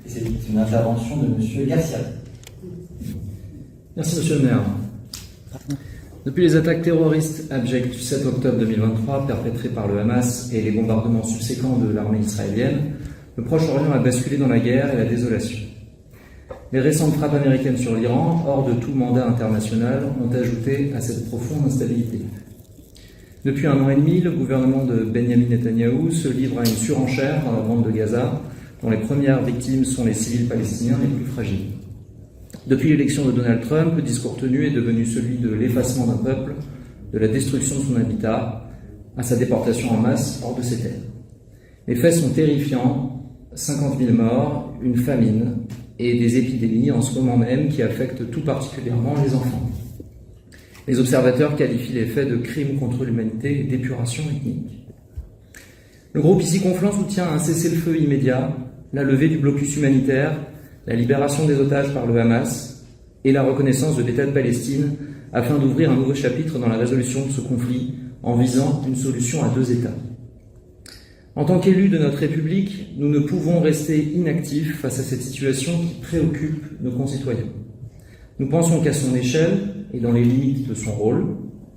Et c'est une intervention de M. Garcia. Merci Monsieur le maire. Depuis les attaques terroristes abjectes du 7 octobre 2023 perpétrées par le Hamas et les bombardements subséquents de l'armée israélienne, le Proche-Orient a basculé dans la guerre et la désolation. Les récentes frappes américaines sur l'Iran, hors de tout mandat international, ont ajouté à cette profonde instabilité. Depuis 1 an et demi, le gouvernement de Benyamin Netanyahou se livre à une surenchère dans la bande de Gaza, dont les premières victimes sont les civils palestiniens les plus fragiles. Depuis l'élection de Donald Trump, le discours tenu est devenu celui de l'effacement d'un peuple, de la destruction de son habitat, à sa déportation en masse hors de ses terres. Les faits sont terrifiants, 50 000 morts, une famine et des épidémies en ce moment même qui affectent tout particulièrement les enfants. Les observateurs qualifient les faits de crimes contre l'humanité et d'épuration ethnique. Le groupe ici conflant soutient un cessez-le-feu immédiat, la levée du blocus humanitaire, la libération des otages par le Hamas et la reconnaissance de l'État de Palestine afin d'ouvrir un nouveau chapitre dans la résolution de ce conflit en visant une solution à 2 États. En tant qu'élus de notre République, nous ne pouvons rester inactifs face à cette situation qui préoccupe nos concitoyens. Nous pensons qu'à son échelle et dans les limites de son rôle,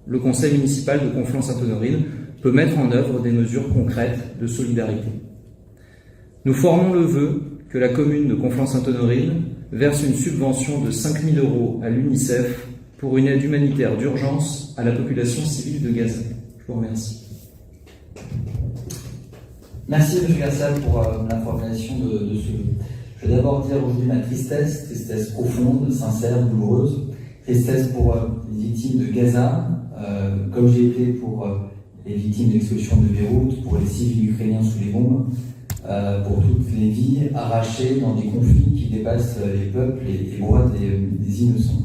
le Conseil municipal de Conflans-Sainte-Honorine peut mettre en œuvre des mesures concrètes de solidarité. Nous formons le vœu que la commune de Conflans-Sainte-Honorine verse une subvention de 5 000 € à l'UNICEF pour une aide humanitaire d'urgence à la population civile de Gaza. Je vous remercie. Merci M. Garcia pour l'information de ce vœu. Je vais d'abord dire aujourd'hui ma tristesse profonde, sincère, douloureuse. Tristesse pour les victimes de Gaza, comme j'ai été pour les victimes de l'explosion de Beyrouth, pour les civils ukrainiens sous les bombes, pour toutes les vies arrachées dans des conflits qui dépassent les peuples et les droits des innocents.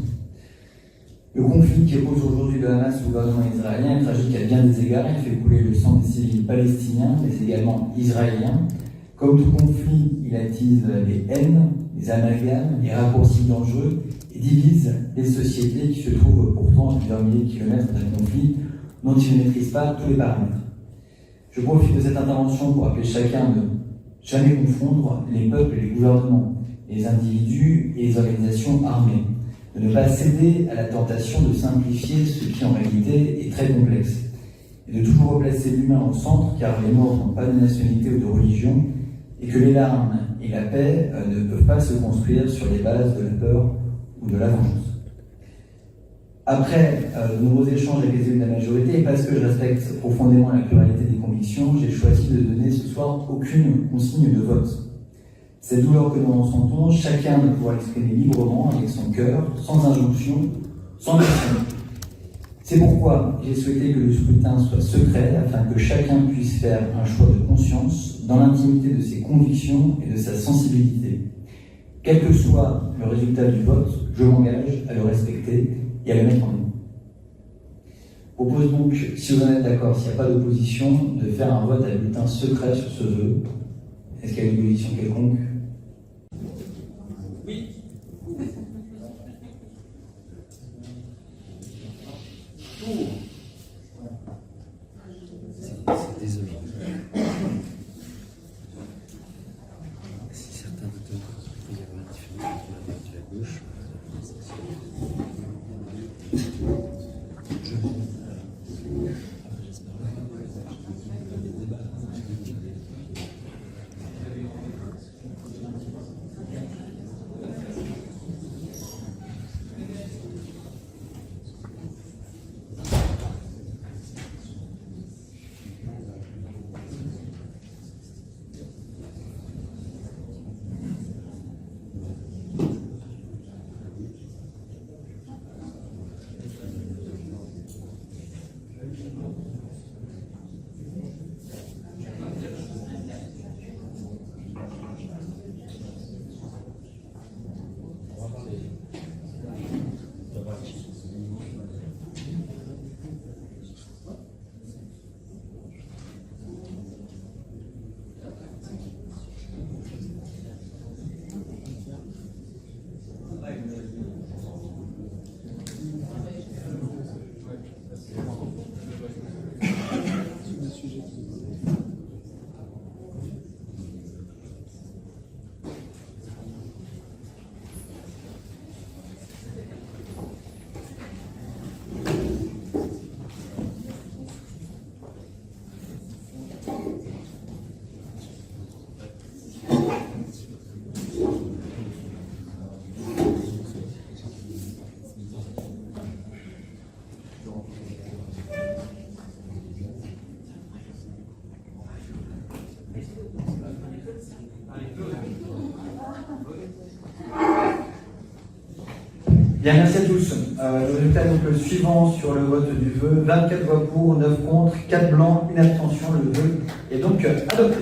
Le conflit qui oppose aujourd'hui le Hamas au gouvernement israélien est tragique à bien des égards. Il fait couler le sang des civils palestiniens, mais également israéliens. Comme tout conflit, il attise les haines, les amalgames, les raccourcis dangereux et divise les sociétés qui se trouvent pourtant à plusieurs milliers de kilomètres d'un conflit dont ils ne maîtrisent pas tous les paramètres. Je profite de cette intervention pour appeler chacun de jamais confondre les peuples et les gouvernements, les individus et les organisations armées, de ne pas céder à la tentation de simplifier ce qui en réalité est très complexe, et de toujours replacer l'humain au centre, car les morts n'ont pas de nationalité ou de religion, et que les larmes et la paix ne peuvent pas se construire sur les bases de la peur ou de la vengeance. Après de nombreux échanges avec les élus de la majorité, et parce que je respecte profondément la pluralité des convictions, j'ai choisi de donner ce soir aucune consigne de vote. Cette douleur que nous ressentons, chacun doit pouvoir l'exprimer librement, avec son cœur, sans injonction, sans pression. C'est pourquoi j'ai souhaité que le scrutin soit secret, afin que chacun puisse faire un choix de conscience, dans l'intimité de ses convictions et de sa sensibilité. Quel que soit le résultat du vote, je m'engage à le respecter et à le mettre en œuvre. Je propose donc, si vous en êtes d'accord, s'il n'y a pas d'opposition, de faire un vote à bulletin secret sur ce vœu. Est-ce qu'il y a une opposition quelconque? Oui. Désolé. Si certains voteurs peuvent y avoir une différence entre la droite et la gauche. Bien, merci à tous. Le résultat est donc le suivant sur le vote du vœu. 24 voix pour, 9 contre, 4 blancs, 1 abstention. Le vœu est donc adopté.